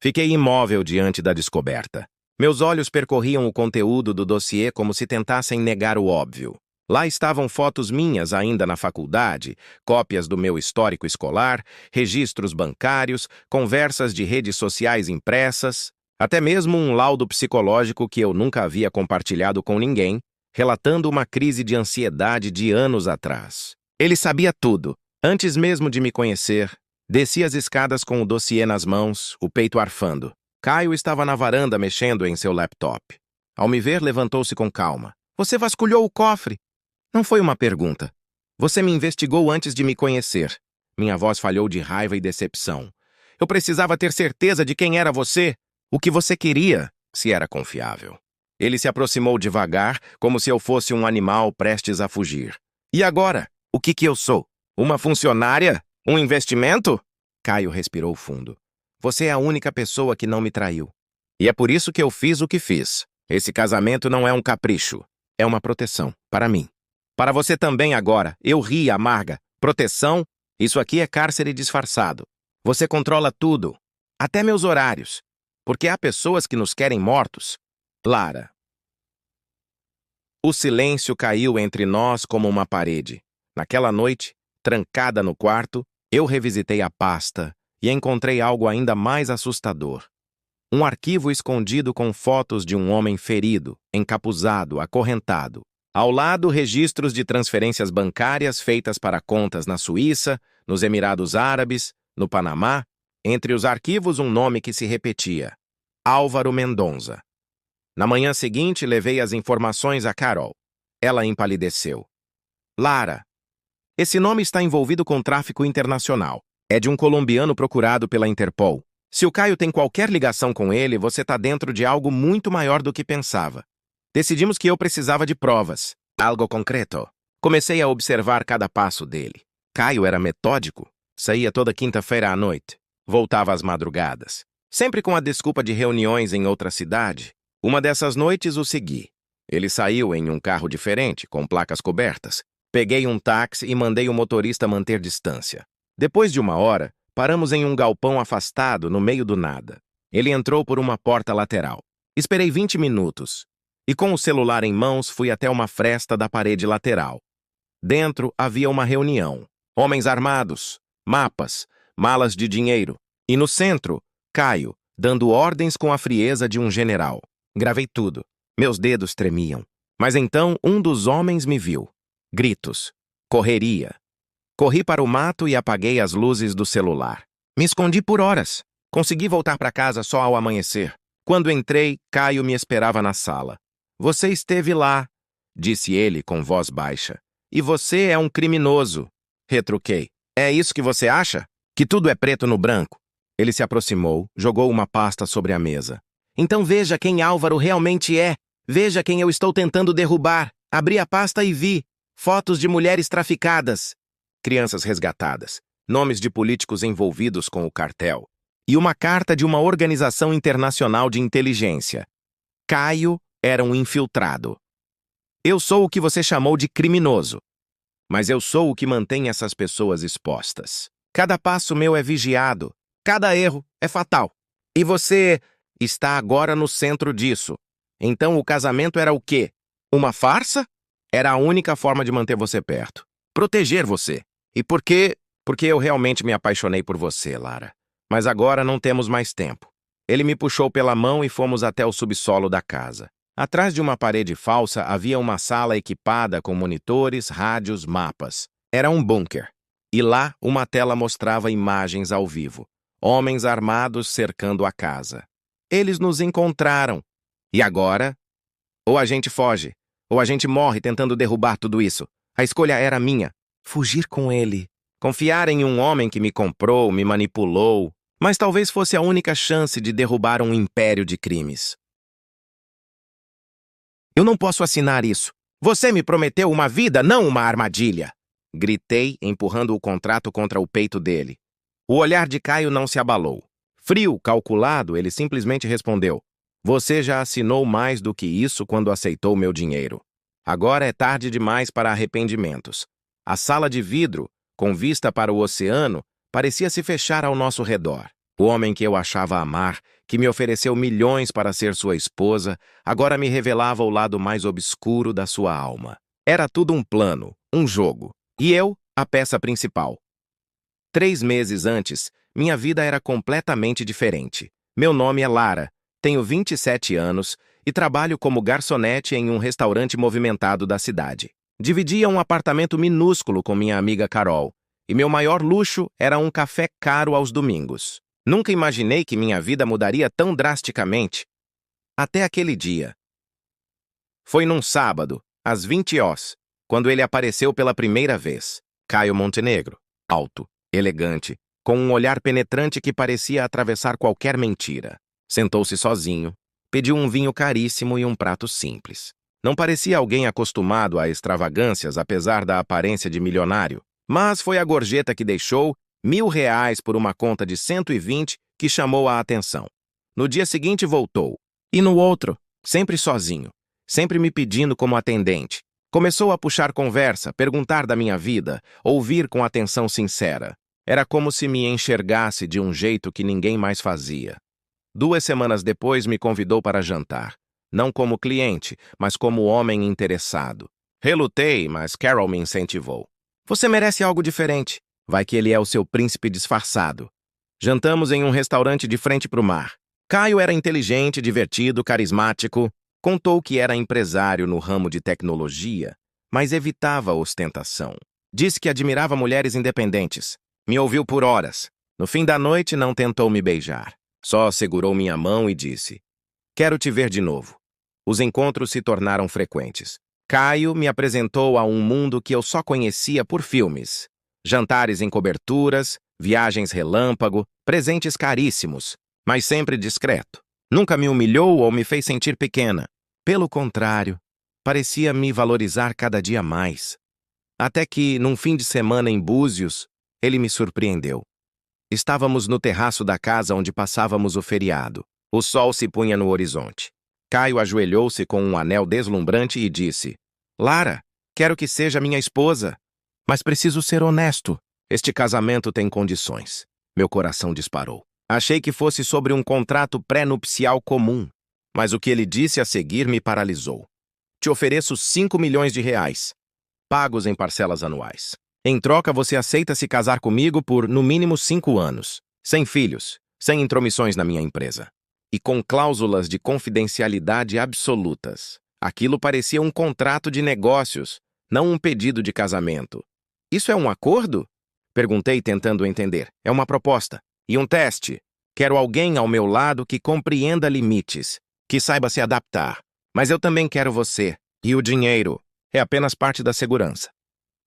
Fiquei imóvel diante da descoberta. Meus olhos percorriam o conteúdo do dossiê como se tentassem negar o óbvio. Lá estavam fotos minhas ainda na faculdade, cópias do meu histórico escolar, registros bancários, conversas de redes sociais impressas, até mesmo um laudo psicológico que eu nunca havia compartilhado com ninguém, relatando uma crise de ansiedade de anos atrás. Ele sabia tudo. Antes mesmo de me conhecer, desci as escadas com o dossiê nas mãos, o peito arfando. Caio estava na varanda mexendo em seu laptop. Ao me ver, levantou-se com calma. Você vasculhou o cofre? Não foi uma pergunta. Você me investigou antes de me conhecer. Minha voz falhou de raiva e decepção. Eu precisava ter certeza de quem era você, o que você queria, se era confiável. Ele se aproximou devagar, como se eu fosse um animal prestes a fugir. E agora? O que eu sou? Uma funcionária? Um investimento? Caio respirou fundo. Você é a única pessoa que não me traiu. E é por isso que eu fiz o que fiz. Esse casamento não é um capricho. É uma proteção, para mim. Para você também agora. Eu ri, amarga. Proteção? Isso aqui é cárcere disfarçado. Você controla tudo. Até meus horários. Porque há pessoas que nos querem mortos. Lara. O silêncio caiu entre nós como uma parede. Naquela noite, trancada no quarto, eu revisitei a pasta e encontrei algo ainda mais assustador. Um arquivo escondido com fotos de um homem ferido, encapuzado, acorrentado. Ao lado, registros de transferências bancárias feitas para contas na Suíça, nos Emirados Árabes, no Panamá. Entre os arquivos, um nome que se repetia: Álvaro Mendonça. Na manhã seguinte, levei as informações a Carol. Ela empalideceu. Lara, esse nome está envolvido com tráfico internacional. É de um colombiano procurado pela Interpol. Se o Caio tem qualquer ligação com ele, você está dentro de algo muito maior do que pensava. Decidimos que eu precisava de provas. Algo concreto. Comecei a observar cada passo dele. Caio era metódico. Saía toda quinta-feira à noite. Voltava às madrugadas. Sempre com a desculpa de reuniões em outra cidade. Uma dessas noites o segui. Ele saiu em um carro diferente, com placas cobertas. Peguei um táxi e mandei o motorista manter distância. Depois de uma hora, paramos em um galpão afastado no meio do nada. Ele entrou por uma porta lateral. Esperei 20 minutos. E com o celular em mãos, fui até uma fresta da parede lateral. Dentro havia uma reunião. Homens armados, mapas, malas de dinheiro. E no centro, Caio, dando ordens com a frieza de um general. Gravei tudo. Meus dedos tremiam. Mas então um dos homens me viu. Gritos. Correria. Corri para o mato e apaguei as luzes do celular. Me escondi por horas. Consegui voltar para casa só ao amanhecer. Quando entrei, Caio me esperava na sala. Você esteve lá, disse ele com voz baixa. E você é um criminoso, retruquei. É isso que você acha? Que tudo é preto no branco? Ele se aproximou, jogou uma pasta sobre a mesa. Então veja quem Álvaro realmente é. Veja quem eu estou tentando derrubar. Abri a pasta e vi fotos de mulheres traficadas, crianças resgatadas, nomes de políticos envolvidos com o cartel e uma carta de uma organização internacional de inteligência. Caio era um infiltrado. Eu sou o que você chamou de criminoso, mas eu sou o que mantém essas pessoas expostas. Cada passo meu é vigiado, cada erro é fatal. E você está agora no centro disso. Então o casamento era o quê? Uma farsa? Era a única forma de manter você perto. Proteger você. E por quê? Porque eu realmente me apaixonei por você, Lara. Mas agora não temos mais tempo. Ele me puxou pela mão e fomos até o subsolo da casa. Atrás de uma parede falsa havia uma sala equipada com monitores, rádios, mapas. Era um bunker. E lá uma tela mostrava imagens ao vivo. Homens armados cercando a casa. Eles nos encontraram. E agora? Ou a gente foge, ou a gente morre tentando derrubar tudo isso. A escolha era minha. Fugir com ele. Confiar em um homem que me comprou, me manipulou. Mas talvez fosse a única chance de derrubar um império de crimes. Eu não posso assinar isso. Você me prometeu uma vida, não uma armadilha. Gritei, empurrando o contrato contra o peito dele. O olhar de Caio não se abalou. Frio, calculado, ele simplesmente respondeu: Você já assinou mais do que isso quando aceitou meu dinheiro. Agora é tarde demais para arrependimentos. A sala de vidro, com vista para o oceano, parecia se fechar ao nosso redor. O homem que eu achava amar, que me ofereceu milhões para ser sua esposa, agora me revelava o lado mais obscuro da sua alma. Era tudo um plano, um jogo. E eu, a peça principal. 3 meses antes, minha vida era completamente diferente. Meu nome é Lara, tenho 27 anos e trabalho como garçonete em um restaurante movimentado da cidade. Dividia um apartamento minúsculo com minha amiga Carol, e meu maior luxo era um café caro aos domingos. Nunca imaginei que minha vida mudaria tão drasticamente. Até aquele dia. Foi num sábado, às 20 horas, quando ele apareceu pela primeira vez. Caio Montenegro, alto, elegante, com um olhar penetrante que parecia atravessar qualquer mentira. Sentou-se sozinho, pediu um vinho caríssimo e um prato simples. Não parecia alguém acostumado a extravagâncias, apesar da aparência de milionário. Mas foi a gorjeta que deixou R$ 1.000 por uma conta de 120 que chamou a atenção. No dia seguinte voltou. E no outro, sempre sozinho, sempre me pedindo como atendente. Começou a puxar conversa, perguntar da minha vida, ouvir com atenção sincera. Era como se me enxergasse de um jeito que ninguém mais fazia. 2 semanas depois me convidou para jantar. Não como cliente, mas como homem interessado. Relutei, mas Carol me incentivou. Você merece algo diferente. Vai que ele é o seu príncipe disfarçado. Jantamos em um restaurante de frente para o mar. Caio era inteligente, divertido, carismático. Contou que era empresário no ramo de tecnologia, mas evitava a ostentação. Disse que admirava mulheres independentes. Me ouviu por horas. No fim da noite, não tentou me beijar. Só segurou minha mão e disse: "Quero te ver de novo." Os encontros se tornaram frequentes. Caio me apresentou a um mundo que eu só conhecia por filmes. Jantares em coberturas, viagens relâmpago, presentes caríssimos, mas sempre discreto. Nunca me humilhou ou me fez sentir pequena. Pelo contrário, parecia me valorizar cada dia mais. Até que, num fim de semana em Búzios, ele me surpreendeu. Estávamos no terraço da casa onde passávamos o feriado. O sol se punha no horizonte. Caio ajoelhou-se com um anel deslumbrante e disse: "Lara, quero que seja minha esposa. Mas preciso ser honesto. Este casamento tem condições." Meu coração disparou. Achei que fosse sobre um contrato pré-nupcial comum, mas o que ele disse a seguir me paralisou. "Te ofereço R$ 5 milhões, pagos em parcelas anuais. Em troca, você aceita se casar comigo por, no mínimo, 5 anos, sem filhos, sem intromissões na minha empresa. E com cláusulas de confidencialidade absolutas." Aquilo parecia um contrato de negócios, não um pedido de casamento. "Isso é um acordo?" Perguntei, tentando entender. "É uma proposta. E um teste. Quero alguém ao meu lado que compreenda limites, que saiba se adaptar. Mas eu também quero você. E o dinheiro é apenas parte da segurança."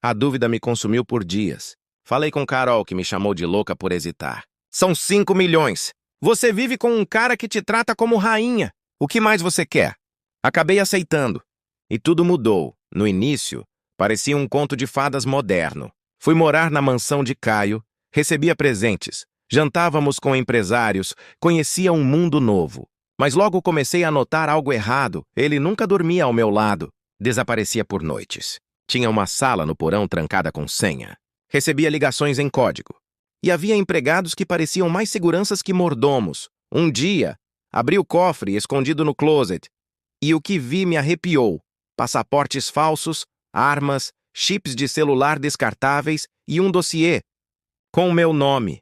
A dúvida me consumiu por dias. Falei com Carol, que me chamou de louca por hesitar. "São 5 milhões. Você vive com um cara que te trata como rainha. O que mais você quer?" Acabei aceitando. E tudo mudou. No início, parecia um conto de fadas moderno. Fui morar na mansão de Caio, recebia presentes, jantávamos com empresários, conhecia um mundo novo. Mas logo comecei a notar algo errado. Ele nunca dormia ao meu lado. Desaparecia por noites. Tinha uma sala no porão trancada com senha. Recebia ligações em código. E havia empregados que pareciam mais seguranças que mordomos. Um dia, abri o cofre escondido no closet. E o que vi me arrepiou. Passaportes falsos, armas, chips de celular descartáveis e um dossiê com o meu nome.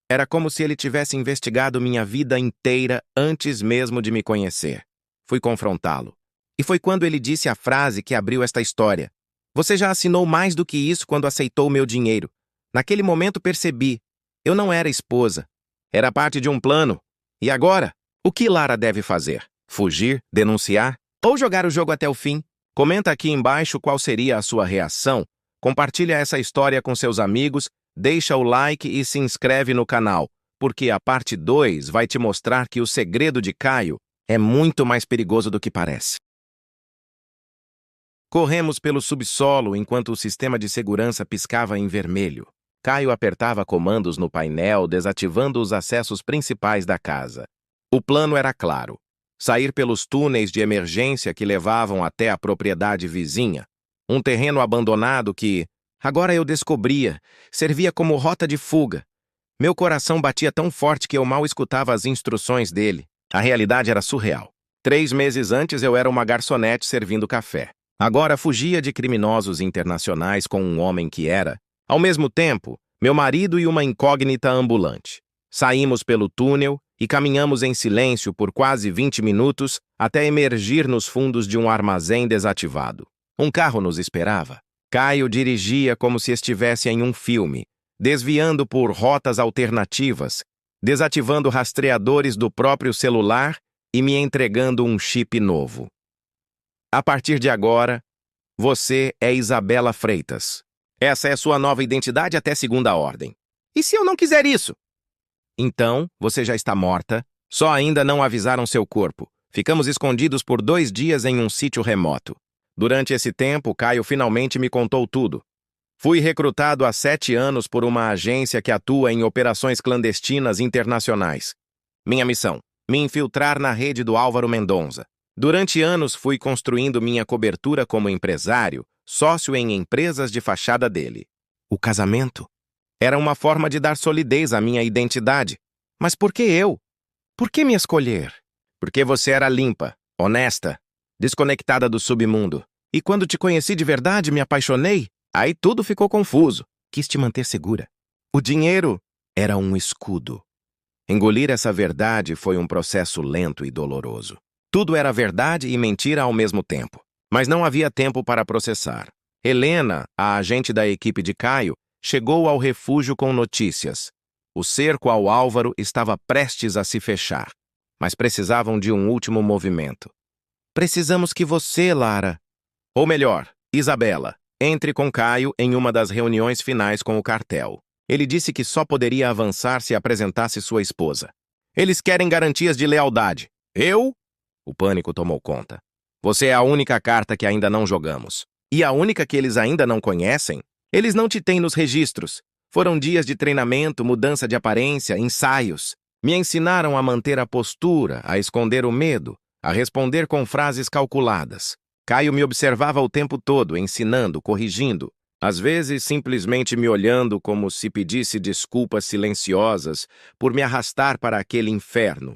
Era como se ele tivesse investigado minha vida inteira antes mesmo de me conhecer. Fui confrontá-lo. E foi quando ele disse a frase que abriu esta história. "Você já assinou mais do que isso quando aceitou o meu dinheiro." Naquele momento percebi. Eu não era esposa. Era parte de um plano. E agora? O que Lara deve fazer? Fugir? Denunciar? Ou jogar o jogo até o fim? Comenta aqui embaixo qual seria a sua reação. Compartilha essa história com seus amigos, deixa o like e se inscreve no canal, porque a parte 2 vai te mostrar que o segredo de Caio é muito mais perigoso do que parece. Corremos pelo subsolo enquanto o sistema de segurança piscava em vermelho. Caio apertava comandos no painel, desativando os acessos principais da casa. O plano era claro: sair pelos túneis de emergência que levavam até a propriedade vizinha, um terreno abandonado que, agora eu descobria, servia como rota de fuga. Meu coração batia tão forte que eu mal escutava as instruções dele. A realidade era surreal. 3 meses antes eu era uma garçonete servindo café. Agora fugia de criminosos internacionais com um homem que era, ao mesmo tempo, meu marido e uma incógnita ambulante. Saímos pelo túnel e caminhamos em silêncio por quase 20 minutos até emergir nos fundos de um armazém desativado. Um carro nos esperava. Caio dirigia como se estivesse em um filme, desviando por rotas alternativas, desativando rastreadores do próprio celular e me entregando um chip novo. A partir de agora, você é Isabela Freitas. Essa é sua nova identidade até segunda ordem. E se eu não quiser isso? Então, você já está morta, só ainda não avisaram seu corpo. Ficamos escondidos por 2 dias em um sítio remoto. Durante esse tempo, Caio finalmente me contou tudo. Fui recrutado há 7 anos por uma agência que atua em operações clandestinas internacionais. Minha missão: me infiltrar na rede do Álvaro Mendonça. Durante anos fui construindo minha cobertura como empresário, sócio em empresas de fachada dele. O casamento era uma forma de dar solidez à minha identidade. Mas por que eu? Por que me escolher? Porque você era limpa, honesta, desconectada do submundo. E quando te conheci de verdade, me apaixonei. Aí tudo ficou confuso. Quis te manter segura. O dinheiro era um escudo. Engolir essa verdade foi um processo lento e doloroso. Tudo era verdade e mentira ao mesmo tempo. Mas não havia tempo para processar. Helena, a agente da equipe de Caio, chegou ao refúgio com notícias. O cerco ao Álvaro estava prestes a se fechar. Mas precisavam de um último movimento. Precisamos que você, Lara, ou melhor, Isabela, entre com Caio em uma das reuniões finais com o cartel. Ele disse que só poderia avançar se apresentasse sua esposa. Eles querem garantias de lealdade. Eu? O pânico tomou conta. Você é a única carta que ainda não jogamos. E a única que eles ainda não conhecem? Eles não te têm nos registros. Foram dias de treinamento, mudança de aparência, ensaios. Me ensinaram a manter a postura, a esconder o medo, a responder com frases calculadas. Caio me observava o tempo todo, ensinando, corrigindo, às vezes simplesmente me olhando como se pedisse desculpas silenciosas por me arrastar para aquele inferno.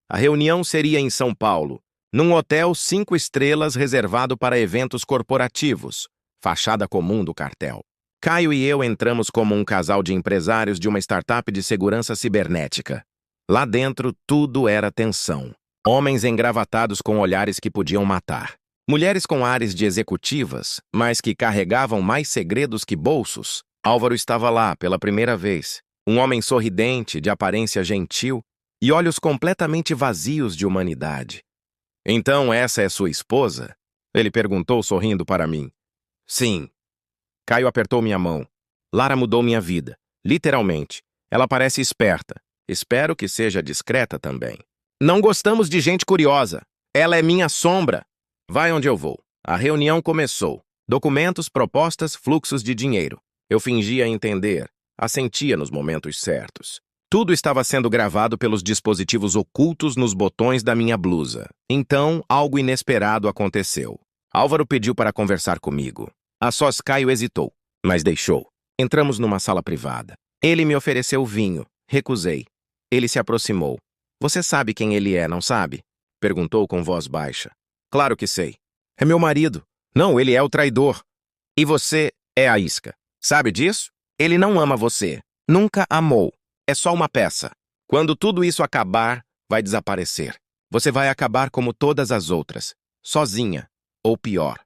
A reunião seria em São Paulo, num hotel 5 estrelas reservado para eventos corporativos, fachada comum do cartel. Caio e eu entramos como um casal de empresários de uma startup de segurança cibernética. Lá dentro, tudo era tensão. Homens engravatados com olhares que podiam matar. Mulheres com ares de executivas, mas que carregavam mais segredos que bolsos. Álvaro estava lá pela primeira vez. Um homem sorridente, de aparência gentil e olhos completamente vazios de humanidade. Então essa é sua esposa? Ele perguntou sorrindo para mim. Sim. Caio apertou minha mão. Lara mudou minha vida. Literalmente. Ela parece esperta. Espero que seja discreta também. Não gostamos de gente curiosa. Ela é minha sombra. Vai onde eu vou. A reunião começou. Documentos, propostas, fluxos de dinheiro. Eu fingia entender. Assentia nos momentos certos. Tudo estava sendo gravado pelos dispositivos ocultos nos botões da minha blusa. Então, algo inesperado aconteceu. Álvaro pediu para conversar comigo. A sós Caio hesitou, mas deixou. Entramos numa sala privada. Ele me ofereceu vinho. Recusei. Ele se aproximou. Você sabe quem ele é, não sabe? Perguntou com voz baixa. Claro que sei. É meu marido. Não, ele é o traidor. E você é a isca. Sabe disso? Ele não ama você. Nunca amou. É só uma peça. Quando tudo isso acabar, vai desaparecer. Você vai acabar como todas as outras. Sozinha. Ou pior.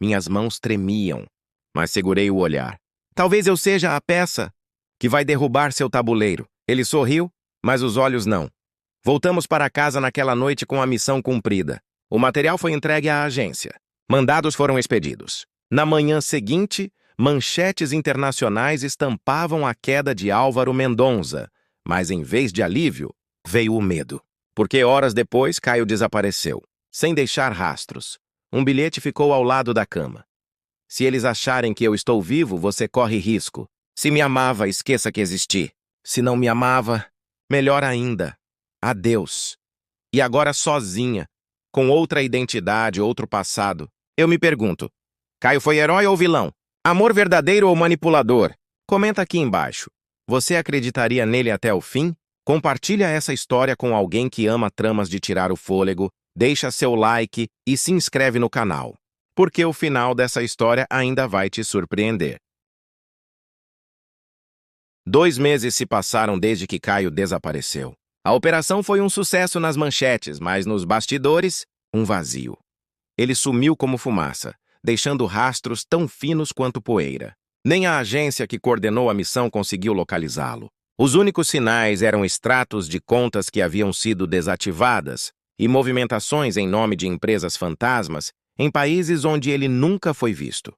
Minhas mãos tremiam, mas segurei o olhar. Talvez eu seja a peça que vai derrubar seu tabuleiro. Ele sorriu, mas os olhos não. Voltamos para casa naquela noite com a missão cumprida. O material foi entregue à agência. Mandados foram expedidos. Na manhã seguinte, manchetes internacionais estampavam a queda de Álvaro Mendonça, mas em vez de alívio, veio o medo. Porque horas depois, Caio desapareceu, sem deixar rastros. Um bilhete ficou ao lado da cama. Se eles acharem que eu estou vivo, você corre risco. Se me amava, esqueça que existi. Se não me amava, melhor ainda. Adeus. E agora sozinha, com outra identidade, outro passado. Eu me pergunto, Caio foi herói ou vilão? Amor verdadeiro ou manipulador? Comenta aqui embaixo. Você acreditaria nele até o fim? Compartilha essa história com alguém que ama tramas de tirar o fôlego, deixa seu like e se inscreve no canal, porque o final dessa história ainda vai te surpreender. 2 meses se passaram desde que Caio desapareceu. A operação foi um sucesso nas manchetes, mas nos bastidores, um vazio. Ele sumiu como fumaça, deixando rastros tão finos quanto poeira. Nem a agência que coordenou a missão conseguiu localizá-lo. Os únicos sinais eram extratos de contas que haviam sido desativadas e movimentações em nome de empresas fantasmas em países onde ele nunca foi visto.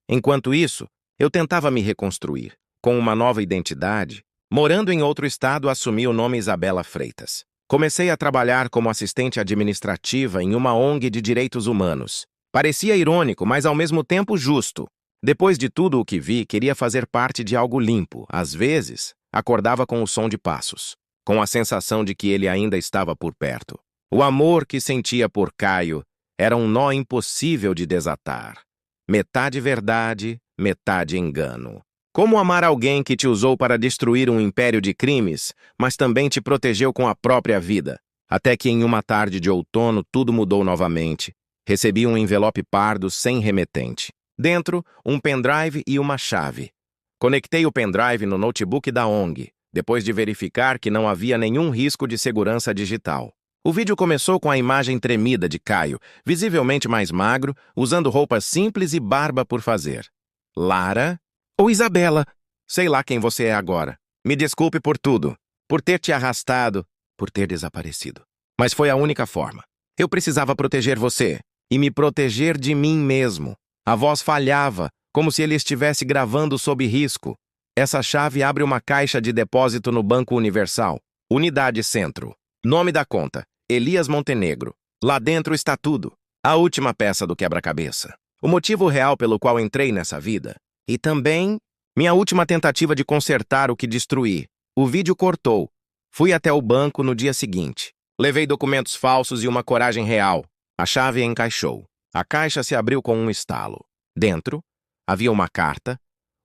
Enquanto isso, eu tentava me reconstruir. Com uma nova identidade, morando em outro estado, assumi o nome Isabela Freitas. Comecei a trabalhar como assistente administrativa em uma ONG de direitos humanos. Parecia irônico, mas ao mesmo tempo justo. Depois de tudo o que vi, queria fazer parte de algo limpo. Às vezes, acordava com o som de passos, com a sensação de que ele ainda estava por perto. O amor que sentia por Caio era um nó impossível de desatar. Metade verdade, metade engano. Como amar alguém que te usou para destruir um império de crimes, mas também te protegeu com a própria vida? Até que em uma tarde de outono tudo mudou novamente. Recebi um envelope pardo sem remetente. Dentro, um pendrive e uma chave. Conectei o pendrive no notebook da ONG, depois de verificar que não havia nenhum risco de segurança digital. O vídeo começou com a imagem tremida de Caio, visivelmente mais magro, usando roupas simples e barba por fazer. Lara? Ou Isabela? Sei lá quem você é agora. Me desculpe por tudo, por ter te arrastado, por ter desaparecido. Mas foi a única forma. Eu precisava proteger você e me proteger de mim mesmo. A voz falhava, como se ele estivesse gravando sob risco. Essa chave abre uma caixa de depósito no Banco Universal. Unidade Centro. Nome da conta: Elias Montenegro. Lá dentro está tudo. A última peça do quebra-cabeça. O motivo real pelo qual entrei nessa vida. E também minha última tentativa de consertar o que destruí. O vídeo cortou. Fui até o banco no dia seguinte. Levei documentos falsos e uma coragem real. A chave encaixou. A caixa se abriu com um estalo. Dentro, havia uma carta,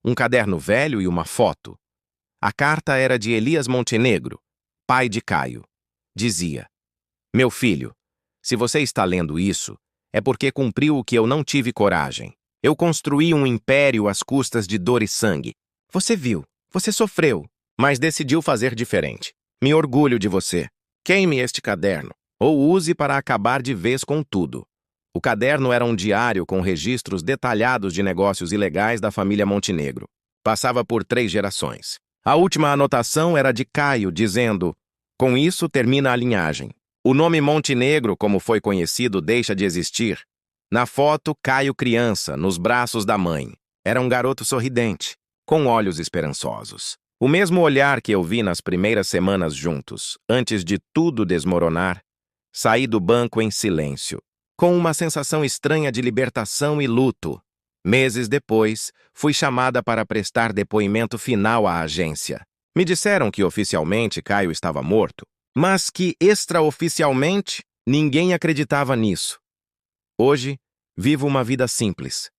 um caderno velho e uma foto. A carta era de Elias Montenegro, pai de Caio. Dizia: Meu filho, se você está lendo isso, é porque cumpriu o que eu não tive coragem. Eu construí um império às custas de dor e sangue. Você viu, você sofreu, mas decidiu fazer diferente. Me orgulho de você. Queime este caderno, ou use para acabar de vez com tudo. O caderno era um diário com registros detalhados de negócios ilegais da família Montenegro. Passava por 3 gerações. A última anotação era de Caio, dizendo: Com isso termina a linhagem. O nome Montenegro, como foi conhecido, deixa de existir. Na foto, Caio criança, nos braços da mãe. Era um garoto sorridente, com olhos esperançosos. O mesmo olhar que eu vi nas primeiras semanas juntos, antes de tudo desmoronar. Saí do banco em silêncio, com uma sensação estranha de libertação e luto. Meses depois, fui chamada para prestar depoimento final à agência. Me disseram que oficialmente Caio estava morto, mas que extraoficialmente ninguém acreditava nisso. Hoje, vivo uma vida simples,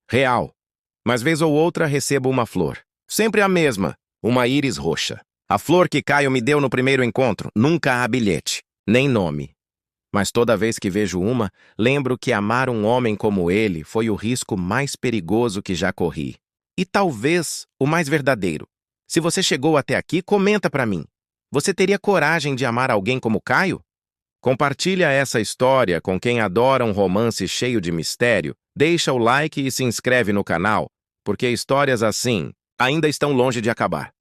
real, mas vez ou outra recebo uma flor. Sempre a mesma, uma íris roxa. A flor que Caio me deu no primeiro encontro. Nunca há bilhete, nem nome. Mas toda vez que vejo uma, lembro que amar um homem como ele foi o risco mais perigoso que já corri. E talvez o mais verdadeiro. Se você chegou até aqui, comenta pra mim. Você teria coragem de amar alguém como Caio? Compartilha essa história com quem adora um romance cheio de mistério, deixa o like e se inscreve no canal, porque histórias assim ainda estão longe de acabar.